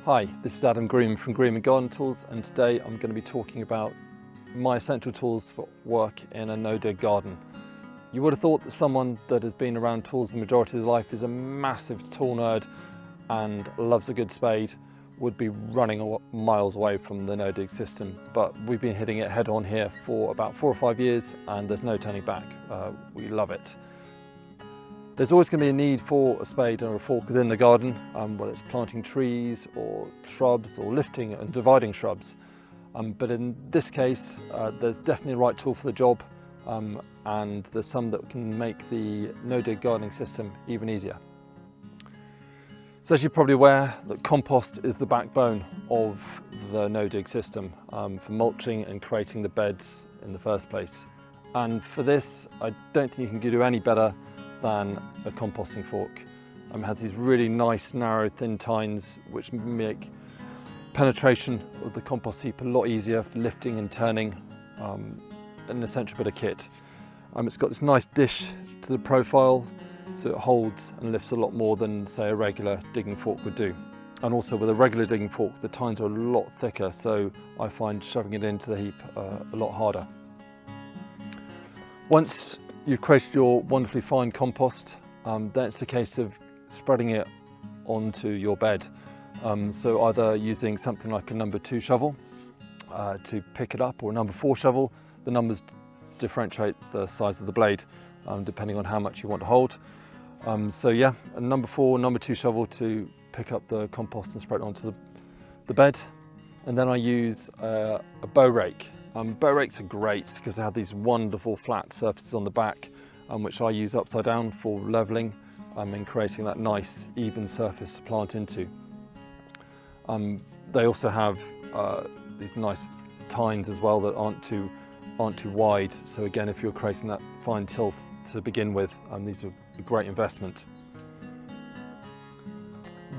Hi, this is Adam Greenman from Greenman Garden Tools, and today I'm going to be talking about my essential tools for work in a no-dig garden. You would have thought that someone that has been around tools the majority of their life, is a massive tool nerd and loves a good spade, would be running miles away from the no-dig system, but we've been hitting it head on here for about 4 or 5 years and there's no turning back. We love it. There's always going to be a need for a spade or a fork within the garden, whether it's planting trees or shrubs or lifting and dividing shrubs. But in this case, there's definitely the right tool for the job, and there's some that can make the no-dig gardening system even easier. So as you're probably aware, that compost is the backbone of the no-dig system for mulching and creating the beds in the first place. And for this, I don't think you can do any better than a composting fork. It has these really nice narrow thin tines which make penetration of the compost heap a lot easier for lifting and turning, an essential bit of kit. It's got this nice dish to the profile, so it holds and lifts a lot more than say a regular digging fork would do. And also with a regular digging fork, the tines are a lot thicker, so I find shoving it into the heap a lot harder. Once you've created your wonderfully fine compost, then it's a case of spreading it onto your bed. So either using something like a number 2 shovel to pick it up, or a number 4 shovel. The numbers differentiate the size of the blade depending on how much you want to hold. So yeah, a number 4, number 2 shovel to pick up the compost and spread it onto the bed. And then I use a bow rake. Bow rakes are great because they have these wonderful flat surfaces on the back, which I use upside down for levelling and creating that nice even surface to plant into. They also have these nice tines as well that aren't too wide. So again, if you're creating that fine tilth to begin with, these are a great investment.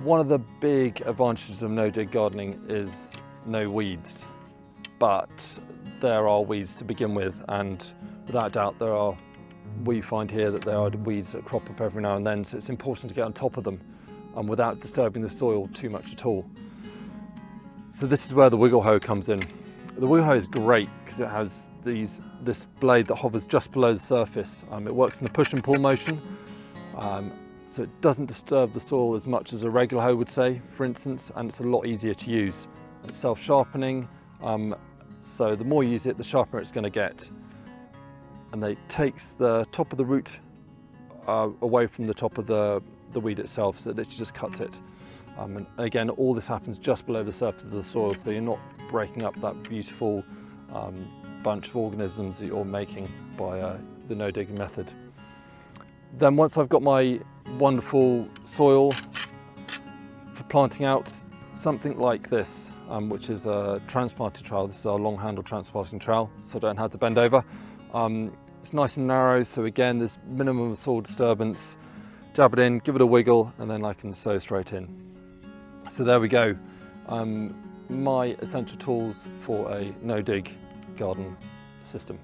One of the big advantages of no-dig gardening is no weeds, but there are weeds to begin with, and without doubt we find here that there are weeds that crop up every now and then, so it's important to get on top of them without disturbing the soil too much at all. So this is where the wiggle hoe comes in. The wiggle hoe is great because it has this blade that hovers just below the surface. It works in a push and pull motion, so it doesn't disturb the soil as much as a regular hoe would say, for instance, and it's a lot easier to use. It's self-sharpening, so the more you use it, the sharper it's going to get. And it takes the top of the root away from the top of the weed itself, so that it just cuts it. And again, all this happens just below the surface of the soil, so you're not breaking up that beautiful bunch of organisms that you're making by the no-dig method. Then once I've got my wonderful soil for planting out, something like this, which is a transplanted trowel. This is our long handle transplanting trowel, so I don't have to bend over. It's nice and narrow, so again there's minimum soil disturbance. Jab it in, give it a wiggle, and then I can sow straight in. So there we go, my essential tools for a no-dig garden system.